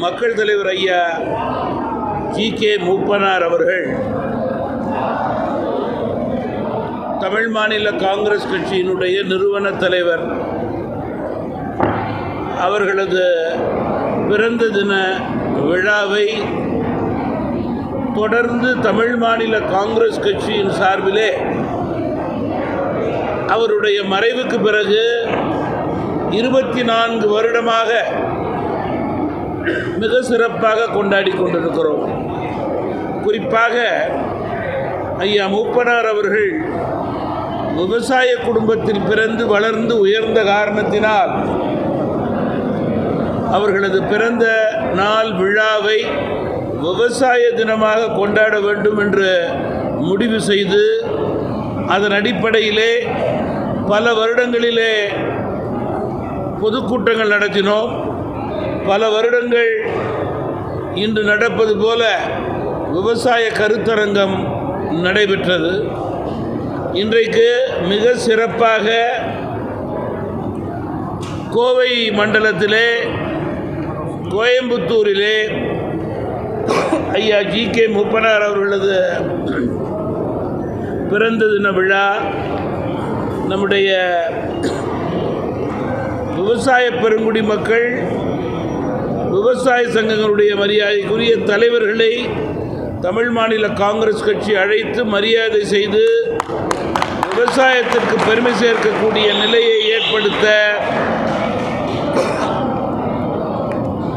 மக்கள் தலைவர் ஐயா ஜி.கே. மூப்பனார் அவர்கள் தமிழ் மாநில காங்கிரஸ் கட்சியினுடைய நிறுவன தலைவர் அவர்களது பிறந்த தின விழாவை தொடர்ந்து தமிழ் மாநில காங்கிரஸ் கட்சியின் சார்பிலே அவருடைய மறைவுக்கு பிறகு 24 வருடமாக மிக சிறப்பாக கொண்டாடி கொண்டிருக்கிறோம். குறிப்பாக ஐயா மூப்பனார் அவர்கள் விவசாய குடும்பத்தில் பிறந்து வளர்ந்து உயர்ந்த காரணத்தினால் அவர்களது பிறந்த நாள் விழாவை விவசாய தினமாக கொண்டாட வேண்டும் என்று முடிவு செய்து அதன் அடிப்படையிலே பல வருடங்களிலே பொதுக்கூட்டங்கள் நடத்தினோம். பல வருடங்கள் இன்று நடப்பது போல விவசாய கருத்தரங்கம் நடைபெற்றது. இன்றைக்கு மிக சிறப்பாக கோவை மண்டலத்திலே கோயம்புத்தூரிலே ஐயா ஜி.கே. மூப்பனார் அவர்களது பிறந்த தின விழா நம்முடைய விவசாய பெருங்குடி மக்கள் விவசாய சங்கங்களுடைய மரியாதைக்குரிய தலைவர்களை தமிழ் மாநில காங்கிரஸ் கட்சி அழைத்து மரியாதை செய்து விவசாயத்திற்கு பெருமை சேர்க்கக்கூடிய நிலையை ஏற்படுத்த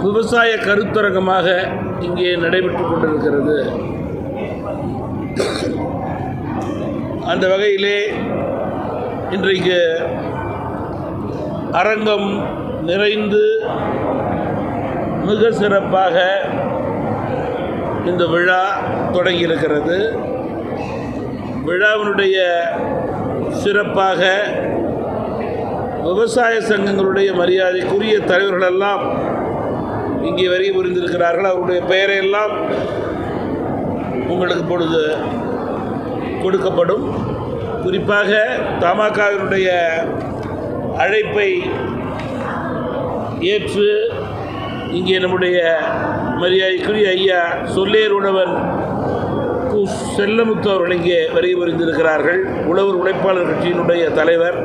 விவசாய கருத்தரங்கமாக இங்கே நடைபெற்று கொண்டிருக்கிறது. அந்த வகையிலே இன்றைக்கு அரங்கம் நிறைந்து மிக சிறப்பாக இந்த விழா தொடங்கியிருக்கிறது. விழாவினுடைய சிறப்பாக விவசாய சங்கங்களுடைய மரியாதைக்குரிய தலைவர்களெல்லாம் இங்கே வருகை புரிந்திருக்கிறார்கள். அவருடைய பெயரையெல்லாம் உங்களுக்கு பொழுது கொடுக்கப்படும். குறிப்பாக தமாகவினுடைய அழைப்பை ஏற்று இங்கே நம்முடைய மரியாதைக்குரிய ஐயா சொல்லேர் உழவன் கு. செல்லமுத்து அவர்கள் இங்கே வருகை புரிந்திருக்கிறார்கள். உழவர் உழைப்பாளர் கட்சியினுடைய தலைவர்,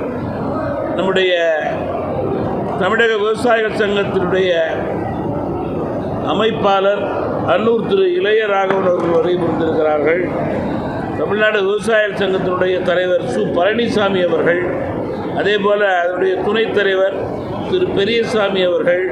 நம்முடைய தமிழக விவசாயிகள் சங்கத்தினுடைய அமைப்பாளர் அன்னூர் திரு இளையராகவன் அவர்கள் வருகை புரிந்திருக்கிறார்கள். தமிழ்நாடு விவசாயிகள் சங்கத்தினுடைய தலைவர் சு. பழனிசாமி அவர்கள், அதே போல் அதனுடைய துணைத் தலைவர் திரு பெரியசாமி அவர்கள்,